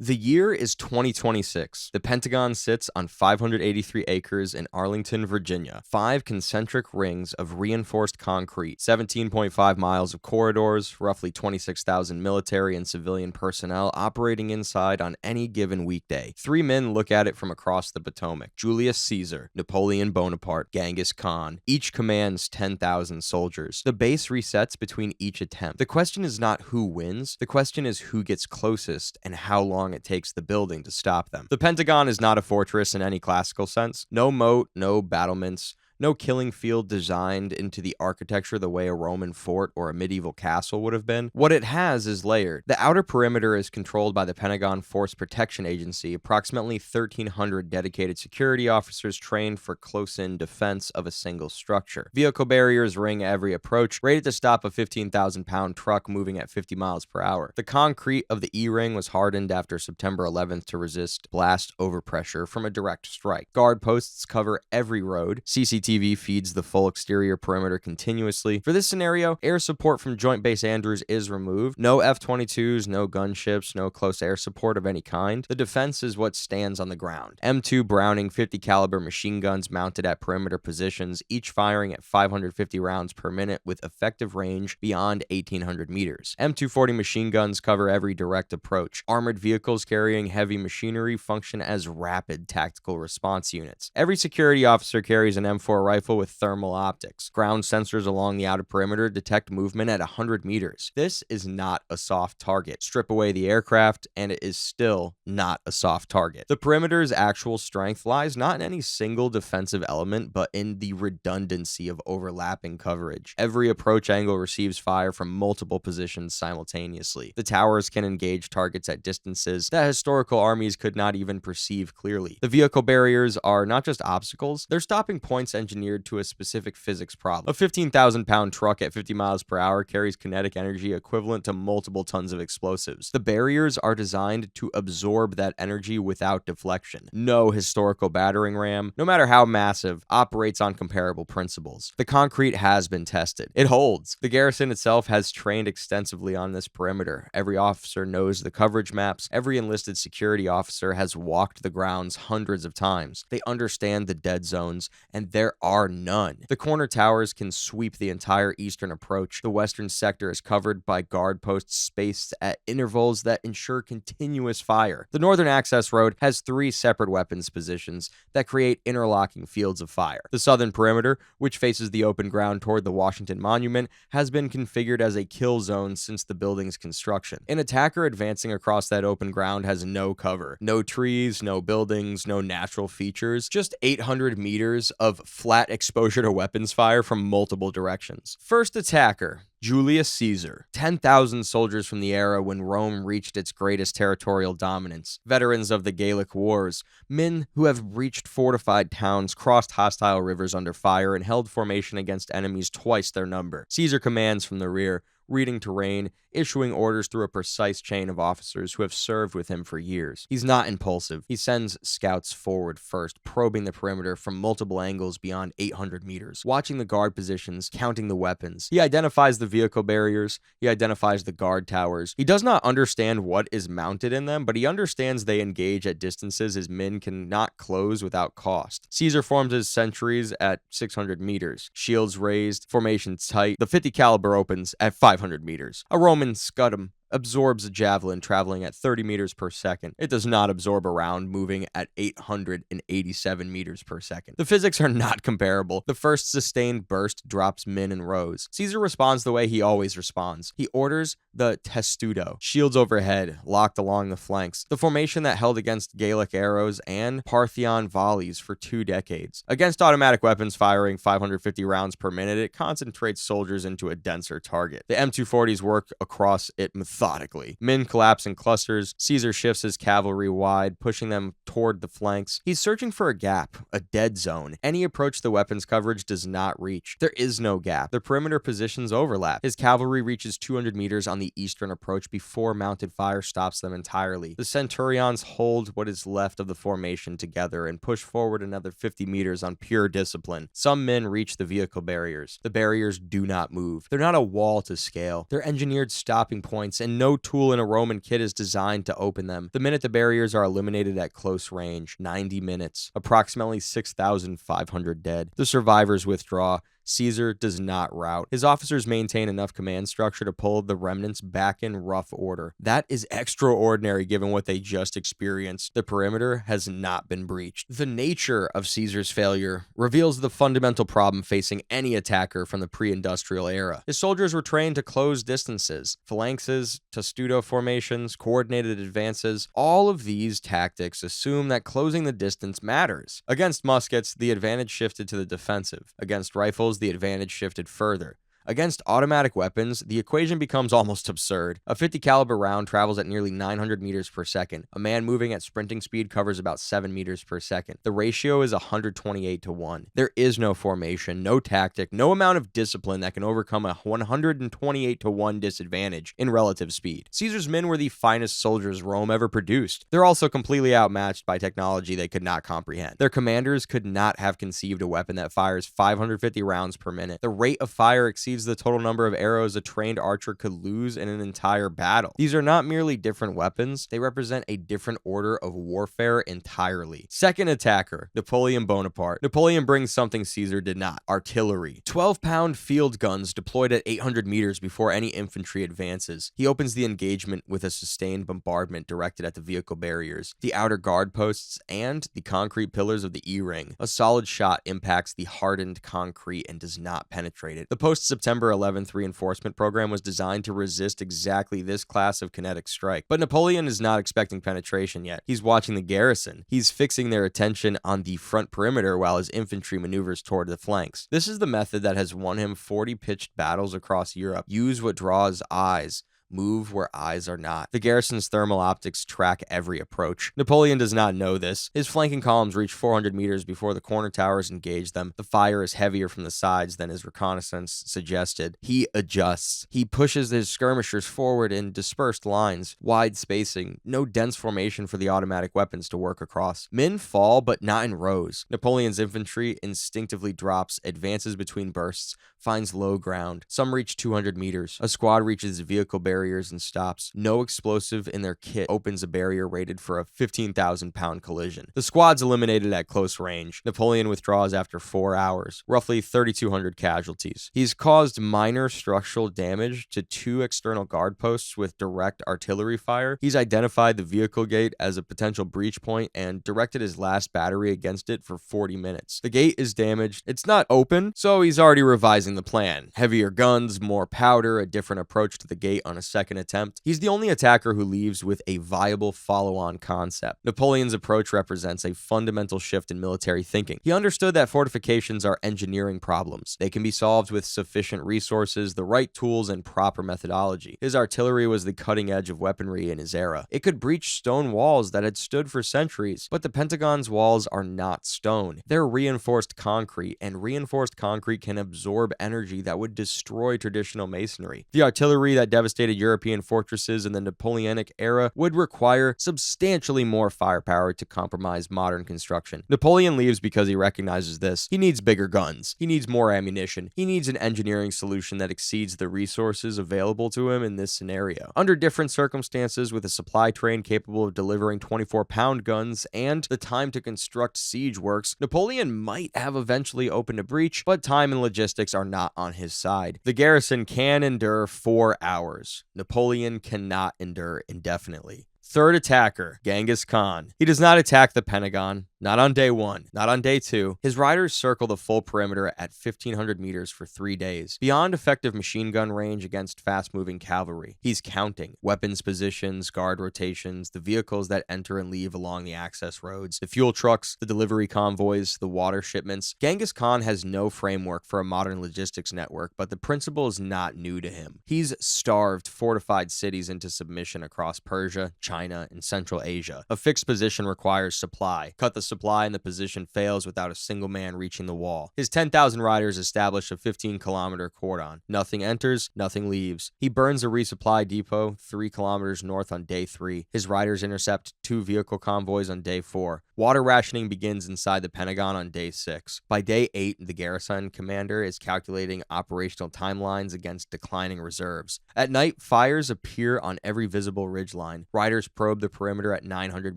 The year is 2026. The Pentagon sits on 583 acres in Arlington, Virginia. 5 concentric rings of reinforced concrete, 17.5 miles of corridors, roughly 26,000 military and civilian personnel operating inside on any given weekday. 3 men look at it from across the Potomac. Julius Caesar, Napoleon Bonaparte, Genghis Khan. Each commands 10,000 soldiers. The base resets between each attempt. The question is not who wins. The question is who gets closest and how long it takes the building to stop them. The Pentagon is not a fortress in any classical sense. No moat, no battlements, no killing field designed into the architecture the way a Roman fort or a medieval castle would have been. What it has is layered. The outer perimeter is controlled by the Pentagon Force Protection Agency, approximately 1,300 dedicated security officers trained for close-in defense of a single structure. Vehicle barriers ring every approach, rated to stop a 15,000-pound truck moving at 50 miles per hour. The concrete of the E-ring was hardened after September 11th to resist blast overpressure from a direct strike. Guard posts cover every road. CCTV feeds the full exterior perimeter continuously. For this scenario, air support from Joint Base Andrews is removed. No F-22s, no gunships, no close air support of any kind. The defense is what stands on the ground. M2 Browning 50 caliber machine guns mounted at perimeter positions, each firing at 550 rounds per minute with effective range beyond 1,800 meters. M240 machine guns cover every direct approach. Armored vehicles carrying heavy machinery function as rapid tactical response units. Every security officer carries an M4 rifle with thermal optics. Ground sensors along the outer perimeter detect movement at 100 meters. This is not a soft target. Strip away the aircraft, and it is still not a soft target. The perimeter's actual strength lies not in any single defensive element, but in the redundancy of overlapping coverage. Every approach angle receives fire from multiple positions simultaneously. The towers can engage targets at distances that historical armies could not even perceive clearly. The vehicle barriers are not just obstacles, they're stopping points engineered to a specific physics problem. A 15,000-pound truck at 50 miles per hour carries kinetic energy equivalent to multiple tons of explosives. The barriers are designed to absorb that energy without deflection. No historical battering ram, no matter how massive, operates on comparable principles. The concrete has been tested. It holds. The garrison itself has trained extensively on this perimeter. Every officer knows the coverage maps. Every enlisted security officer has walked the grounds hundreds of times. They understand the dead zones, and there are none. The corner towers can sweep the entire eastern approach. The western sector is covered by guard posts spaced at intervals that ensure continuous fire. The northern access road has 3 separate weapons positions that create interlocking fields of fire. The southern perimeter, which faces the open ground toward the Washington Monument, has been configured as a kill zone since the building's construction. An attacker advancing across that open ground has no cover. No trees, no buildings, no natural features, just 800 meters of flat exposure to weapons fire from multiple directions. First attacker, Julius Caesar. 10,000 soldiers from the era when Rome reached its greatest territorial dominance. Veterans of the Gallic Wars. Men who have breached fortified towns, crossed hostile rivers under fire, and held formation against enemies twice their number. Caesar commands from the rear, reading terrain, issuing orders through a precise chain of officers who have served with him for years. He's not impulsive. He sends scouts forward first, probing the perimeter from multiple angles beyond 800 meters, watching the guard positions, counting the weapons. He identifies the vehicle barriers. He identifies the guard towers. He does not understand what is mounted in them, but he understands they engage at distances his men cannot close without cost. Caesar forms his sentries at 600 meters. Shields raised, formation tight. The 50 caliber opens at 500 meters. A Roman scudum absorbs a javelin traveling at 30 meters per second. It does not absorb a round moving at 887 meters per second. The physics are not comparable. The first sustained burst drops men in rows. Caesar responds the way he always responds. He orders the testudo, shields overhead, locked along the flanks, the formation that held against Gallic arrows and Parthian volleys for 2 decades. Against automatic weapons firing 550 rounds per minute, it concentrates soldiers into a denser target. The M240s work across it methodically. Men collapse in clusters. Caesar shifts his cavalry wide, pushing them toward the flanks. He's searching for a gap, a dead zone. Any approach the weapons coverage does not reach. There is no gap. The perimeter positions overlap. His cavalry reaches 200 meters on the eastern approach before mounted fire stops them entirely. The centurions hold what is left of the formation together and push forward another 50 meters on pure discipline. Some men reach the vehicle barriers. The barriers do not move. They're not a wall to scale. They're engineered stopping points, and no tool in a Roman kit is designed to open them. The minute the barriers are eliminated at close range, 90 minutes, approximately 6,500 dead. The survivors withdraw. Caesar does not rout. His officers maintain enough command structure to pull the remnants back in rough order. That is extraordinary given what they just experienced. The perimeter has not been breached. The nature of Caesar's failure reveals the fundamental problem facing any attacker from the pre-industrial era. His soldiers were trained to close distances, phalanxes, testudo formations, coordinated advances. All of these tactics assume that closing the distance matters. Against muskets, the advantage shifted to the defensive. Against rifles, the advantage shifted further. Against automatic weapons, the equation becomes almost absurd. A 50 caliber round travels at nearly 900 meters per second. A man moving at sprinting speed covers about 7 meters per second. The ratio is 128 to 1. There is no formation, no tactic, no amount of discipline that can overcome a 128 to 1 disadvantage in relative speed. Caesar's men were the finest soldiers Rome ever produced. They're also completely outmatched by technology they could not comprehend. Their commanders could not have conceived a weapon that fires 550 rounds per minute. The rate of fire exceeds the total number of arrows a trained archer could lose in an entire battle. These are not merely different weapons, they represent a different order of warfare entirely. Second attacker, Napoleon Bonaparte. Napoleon brings something Caesar did not: artillery. 12-pound field guns deployed at 800 meters before any infantry advances. He opens the engagement with a sustained bombardment directed at the vehicle barriers, the outer guard posts, and the concrete pillars of the E-ring. A solid shot impacts the hardened concrete and does not penetrate it. The post-September 11th reinforcement program was designed to resist exactly this class of kinetic strike. But Napoleon is not expecting penetration yet. He's watching the garrison. He's fixing their attention on the front perimeter while his infantry maneuvers toward the flanks. This is the method that has won him 40 pitched battles across Europe. Use what draws eyes. Move where eyes are not. The garrison's thermal optics track every approach. Napoleon does not know this. His flanking columns reach 400 meters before the corner towers engage them. The fire is heavier from the sides than his reconnaissance suggested. He adjusts. He pushes his skirmishers forward in dispersed lines, wide spacing, no dense formation for the automatic weapons to work across. Men fall, but not in rows. Napoleon's infantry instinctively drops, advances between bursts, finds low ground. Some reach 200 meters. A squad reaches vehicle barriers and stops. No explosive in their kit opens a barrier rated for a 15,000-pound collision. The squad's eliminated at close range. Napoleon withdraws after 4 hours, roughly 3,200 casualties. He's caused minor structural damage to 2 external guard posts with direct artillery fire. He's identified the vehicle gate as a potential breach point and directed his last battery against it for 40 minutes. The gate is damaged. It's not open, so he's already revising the plan. Heavier guns, more powder, a different approach to the gate on a second attempt. He's the only attacker who leaves with a viable follow-on concept. Napoleon's approach represents a fundamental shift in military thinking. He understood that fortifications are engineering problems. They can be solved with sufficient resources, the right tools, and proper methodology. His artillery was the cutting edge of weaponry in his era. It could breach stone walls that had stood for centuries, but the Pentagon's walls are not stone. They're reinforced concrete, and reinforced concrete can absorb energy that would destroy traditional masonry. The artillery that devastated European fortresses in the Napoleonic era would require substantially more firepower to compromise modern construction. Napoleon leaves because he recognizes this. He needs bigger guns. He needs more ammunition. He needs an engineering solution that exceeds the resources available to him in this scenario. Under different circumstances, with a supply train capable of delivering 24-pound guns and the time to construct siege works, Napoleon might have eventually opened a breach, but time and logistics are not on his side. The garrison can endure 4 hours. Napoleon cannot endure indefinitely. Third attacker, Genghis Khan. He does not attack the Pentagon. Not on day 1, not on day 2. His riders circle the full perimeter at 1,500 meters for 3 days. Beyond effective machine gun range against fast-moving cavalry, he's counting weapons positions, guard rotations, the vehicles that enter and leave along the access roads, the fuel trucks, the delivery convoys, the water shipments. Genghis Khan has no framework for a modern logistics network, but the principle is not new to him. He's starved fortified cities into submission across Persia, China, and Central Asia. A fixed position requires supply. Cut the supply and the position fails without a single man reaching the wall. His 10,000 riders establish a 15-kilometer cordon. Nothing enters, nothing leaves. He burns a resupply depot 3 kilometers north on day 3. His riders intercept 2 vehicle convoys on day 4. Water rationing begins inside the Pentagon on day 6. By day 8, the garrison commander is calculating operational timelines against declining reserves. At night, fires appear on every visible ridgeline. Riders probe the perimeter at 900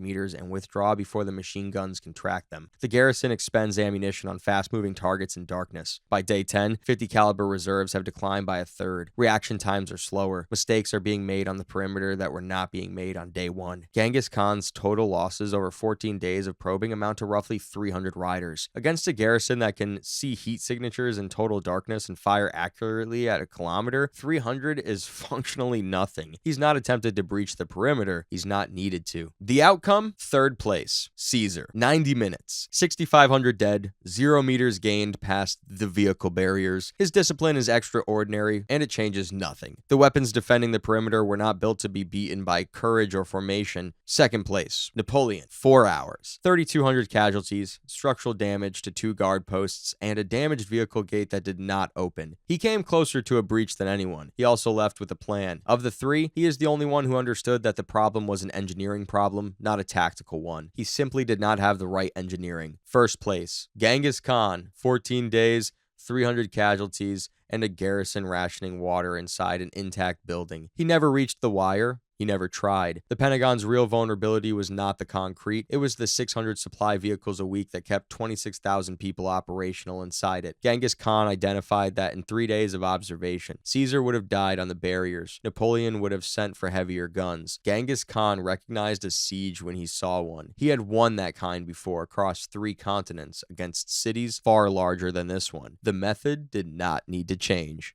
meters and withdraw before the machine guns can track them. The garrison expends ammunition on fast-moving targets in darkness. By day 10, 50 caliber reserves have declined by a third. Reaction times are slower. Mistakes are being made on the perimeter that were not being made on day 1. Genghis Khan's total losses over 14 days of probing amount to roughly 300 riders. Against a garrison that can see heat signatures in total darkness and fire accurately at a kilometer, 300 is functionally nothing. He's not attempted to breach the perimeter. He's not needed to. The outcome? Third place. Caesar. 90 minutes. 6,500 dead. 0 meters gained past the vehicle barriers. His discipline is extraordinary, and it changes nothing. The weapons defending the perimeter were not built to be beaten by courage or formation. Second place. Napoleon. 4 hours. 3,200 casualties, structural damage to 2 guard posts, and a damaged vehicle gate that did not open. He came closer to a breach than anyone. He also left with a plan. Of the 3, he is the only one who understood that the problem was an engineering problem, not a tactical one. He simply did not have the right engineering. First place. Genghis Khan. 14 days, 300 casualties, and a garrison rationing water inside an intact building. He never reached the wire. He never tried. The Pentagon's real vulnerability was not the concrete. It was the 600 supply vehicles a week that kept 26,000 people operational inside it. Genghis Khan identified that in 3 days of observation, Caesar would have died on the barriers. Napoleon would have sent for heavier guns. Genghis Khan recognized a siege when he saw one. He had won that kind before across 3 continents against cities far larger than this one. The method did not need to change.